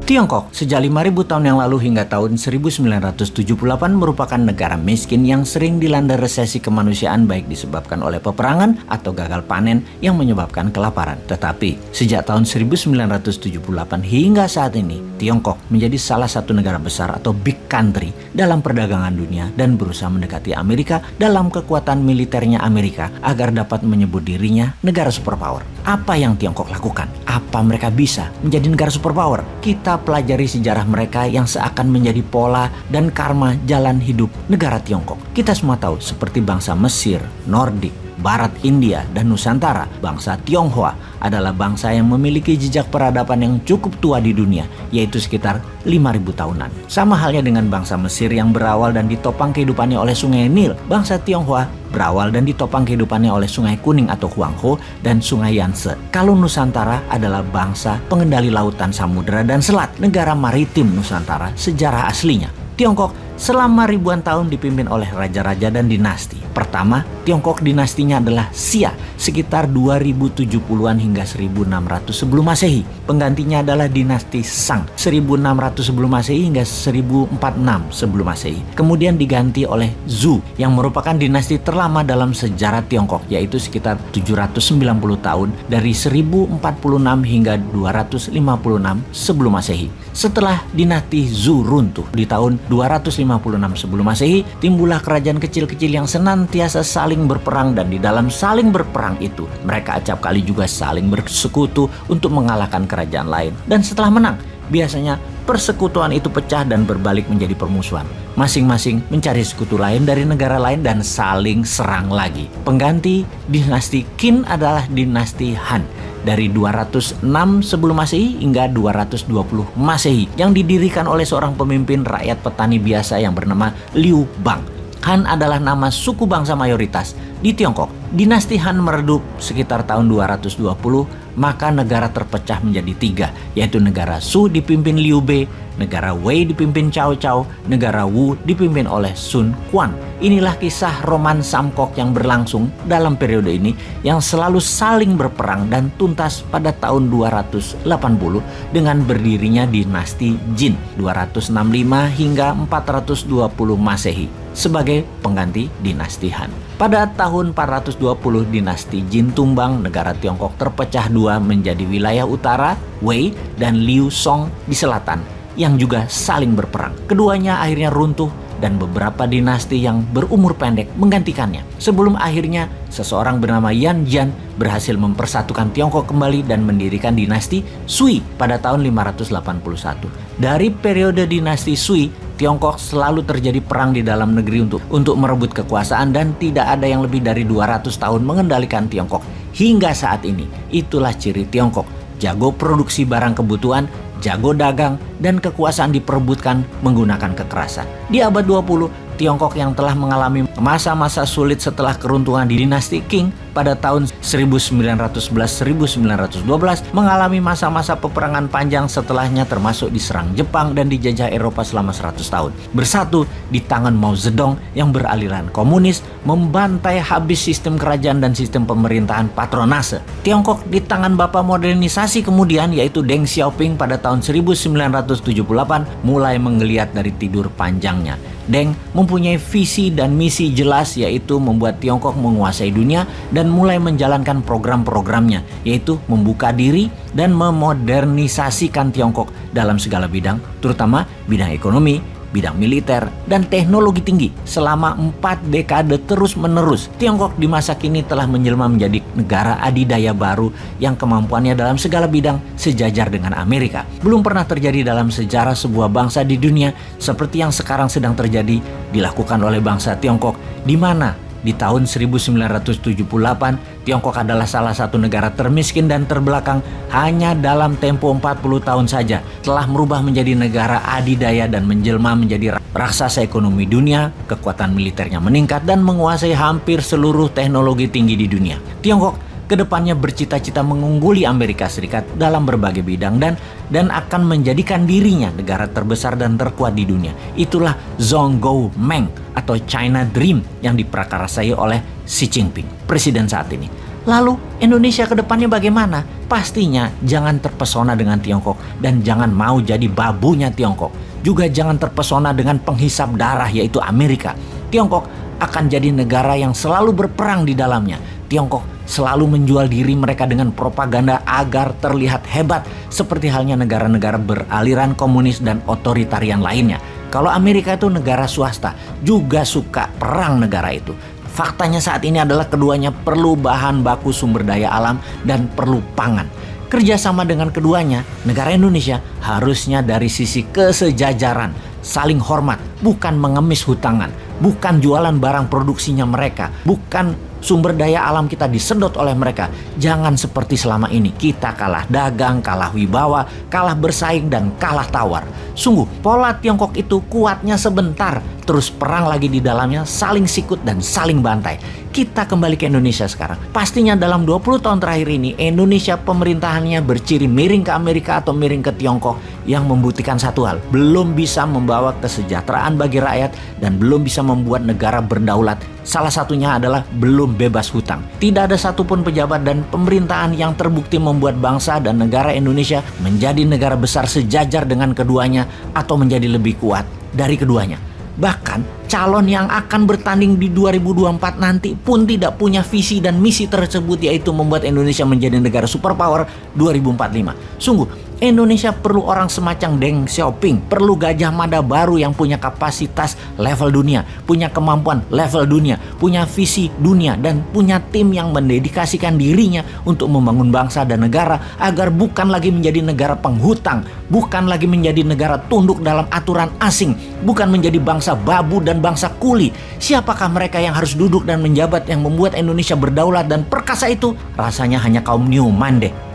Tiongkok sejak 5.000 tahun yang lalu hingga tahun 1978 merupakan negara miskin yang sering dilanda resesi kemanusiaan baik disebabkan oleh peperangan atau gagal panen yang menyebabkan kelaparan. Tetapi sejak tahun 1978 hingga saat ini, Tiongkok menjadi salah satu negara besar atau big country dalam perdagangan dunia dan berusaha mendekati Amerika dalam kekuatan militernya Amerika agar dapat menyebut dirinya negara superpower. Apa yang Tiongkok lakukan? Apa mereka bisa menjadi negara superpower? Kita pelajari sejarah mereka yang seakan menjadi pola dan karma jalan hidup negara Tiongkok. Kita semua tahu seperti bangsa Mesir, Nordik, Barat India, dan Nusantara, bangsa Tionghoa adalah bangsa yang memiliki jejak peradaban yang cukup tua di dunia, yaitu sekitar 5.000 tahunan. Sama halnya dengan bangsa Mesir yang berawal dan ditopang kehidupannya oleh sungai Nil, bangsa Tionghoa berawal dan ditopang kehidupannya oleh sungai Kuning atau Huanghe dan sungai Yangtze. Kalau Nusantara adalah bangsa pengendali lautan, samudera, dan selat, negara maritim Nusantara sejarah aslinya. Tiongkok selama ribuan tahun dipimpin oleh raja-raja dan dinasti. Pertama, Tiongkok dinastinya adalah Xia sekitar 2070-an hingga 1600 sebelum Masehi. Penggantinya adalah dinasti Shang 1600 sebelum Masehi hingga 1046 sebelum Masehi. Kemudian diganti oleh Zhou yang merupakan dinasti terlama dalam sejarah Tiongkok, yaitu sekitar 790 tahun dari 1046 hingga 256 sebelum Masehi. Setelah dinasti Zhou runtuh di tahun 256 sebelum Masehi, timbullah kerajaan kecil-kecil yang senantiasa saling berperang, dan di dalam saling berperang itu mereka acap kali juga saling bersekutu untuk mengalahkan kerajaan lain. Dan setelah menang, biasanya persekutuan itu pecah dan berbalik menjadi permusuhan. Masing-masing mencari sekutu lain dari negara lain dan saling serang lagi. Pengganti dinasti Qin adalah dinasti Han dari 206 sebelum Masehi hingga 220 Masehi yang didirikan oleh seorang pemimpin rakyat petani biasa yang bernama Liu Bang. Han adalah nama suku bangsa mayoritas di Tiongkok. Dinasti Han meredup sekitar tahun 220, maka negara terpecah menjadi tiga, yaitu negara Su dipimpin Liu Bei, negara Wei dipimpin Cao Cao, negara Wu dipimpin oleh Sun Quan. Inilah kisah roman Samkok yang berlangsung dalam periode ini yang selalu saling berperang dan tuntas pada tahun 280 dengan berdirinya dinasti Jin 265 hingga 420 Masehi sebagai pengganti dinasti Han. Pada tahun 420 dinasti Jin tumbang, negara Tiongkok terpecah dua menjadi wilayah utara Wei dan Liu Song di selatan yang juga saling berperang. Keduanya akhirnya runtuh dan beberapa dinasti yang berumur pendek menggantikannya. Sebelum akhirnya seseorang bernama Yan Jian berhasil mempersatukan Tiongkok kembali dan mendirikan dinasti Sui pada tahun 581. Dari periode dinasti Sui, Tiongkok selalu terjadi perang di dalam negeri untuk merebut kekuasaan dan tidak ada yang lebih dari 200 tahun mengendalikan Tiongkok hingga saat ini. Itulah ciri Tiongkok, jago produksi barang kebutuhan, jago dagang, dan kekuasaan diperebutkan menggunakan kekerasan. Di abad 20, Tiongkok yang telah mengalami masa-masa sulit setelah keruntuhan di dinasti Qing pada tahun 1911-1912 mengalami masa-masa peperangan panjang setelahnya, termasuk diserang Jepang dan dijajah Eropa selama 100 tahun. Bersatu di tangan Mao Zedong yang beraliran komunis, membantai habis sistem kerajaan dan sistem pemerintahan patronase. Tiongkok di tangan bapak modernisasi kemudian, yaitu Deng Xiaoping pada tahun 1978 mulai menggeliat dari tidur panjangnya. Deng mempunyai visi dan misi jelas, yaitu membuat Tiongkok menguasai dunia dan mulai menjalankan program-programnya, yaitu membuka diri dan memodernisasikan Tiongkok dalam segala bidang, terutama bidang ekonomi, bidang militer, dan teknologi tinggi. Selama 4 dekade terus-menerus, Tiongkok di masa kini telah menjelma menjadi negara adidaya baru yang kemampuannya dalam segala bidang sejajar dengan Amerika. Belum pernah terjadi dalam sejarah sebuah bangsa di dunia seperti yang sekarang sedang terjadi dilakukan oleh bangsa Tiongkok, di mana di tahun 1978, Tiongkok adalah salah satu negara termiskin dan terbelakang. Hanya dalam tempo 40 tahun saja telah merubah menjadi negara adidaya dan menjelma menjadi raksasa ekonomi dunia. Kekuatan militernya meningkat dan menguasai hampir seluruh teknologi tinggi di dunia. Tiongkok kedepannya bercita-cita mengungguli Amerika Serikat dalam berbagai bidang dan akan menjadikan dirinya negara terbesar dan terkuat di dunia. Itulah Zhongguo Meng atau China Dream yang diprakarsai oleh Xi Jinping, presiden saat ini. Lalu Indonesia ke depannya bagaimana? Pastinya jangan terpesona dengan Tiongkok dan jangan mau jadi babunya Tiongkok. Juga jangan terpesona dengan penghisap darah yaitu Amerika. Tiongkok akan jadi negara yang selalu berperang di dalamnya. Tiongkok selalu menjual diri mereka dengan propaganda agar terlihat hebat seperti halnya negara-negara beraliran komunis dan otoritarian lainnya. Kalau Amerika itu negara swasta, juga suka perang negara itu. Faktanya saat ini adalah keduanya perlu bahan baku sumber daya alam dan perlu pangan. Kerjasama dengan keduanya, negara Indonesia harusnya dari sisi kesejajaran, saling hormat, bukan mengemis hutangan, bukan jualan barang produksinya mereka, bukan sumber daya alam kita disedot oleh mereka. Jangan seperti selama ini kita kalah dagang, kalah wibawa, kalah bersaing dan kalah tawar. Sungguh pola Tiongkok itu kuatnya sebentar, terus perang lagi di dalamnya, saling sikut dan saling bantai. Kita kembali ke Indonesia sekarang. Pastinya dalam 20 tahun terakhir ini Indonesia pemerintahannya berciri miring ke Amerika atau miring ke Tiongkok yang membuktikan satu hal, belum bisa membawa kesejahteraan bagi rakyat dan belum bisa membuat negara berdaulat. Salah satunya adalah belum bebas hutang. Tidak ada satupun pejabat dan pemerintahan yang terbukti membuat bangsa dan negara Indonesia menjadi negara besar sejajar dengan keduanya atau menjadi lebih kuat dari keduanya. Bahkan calon yang akan bertanding di 2024 nanti pun tidak punya visi dan misi tersebut, yaitu membuat Indonesia menjadi negara superpower 2045. Sungguh Indonesia perlu orang semacam Deng Xiaoping, perlu Gajah Mada baru yang punya kapasitas level dunia, punya kemampuan level dunia, punya visi dunia, dan punya tim yang mendedikasikan dirinya untuk membangun bangsa dan negara agar bukan lagi menjadi negara penghutang, bukan lagi menjadi negara tunduk dalam aturan asing, bukan menjadi bangsa babu dan bangsa kuli. Siapakah mereka yang harus duduk dan menjabat yang membuat Indonesia berdaulat dan perkasa itu? Rasanya hanya kaum Newman deh.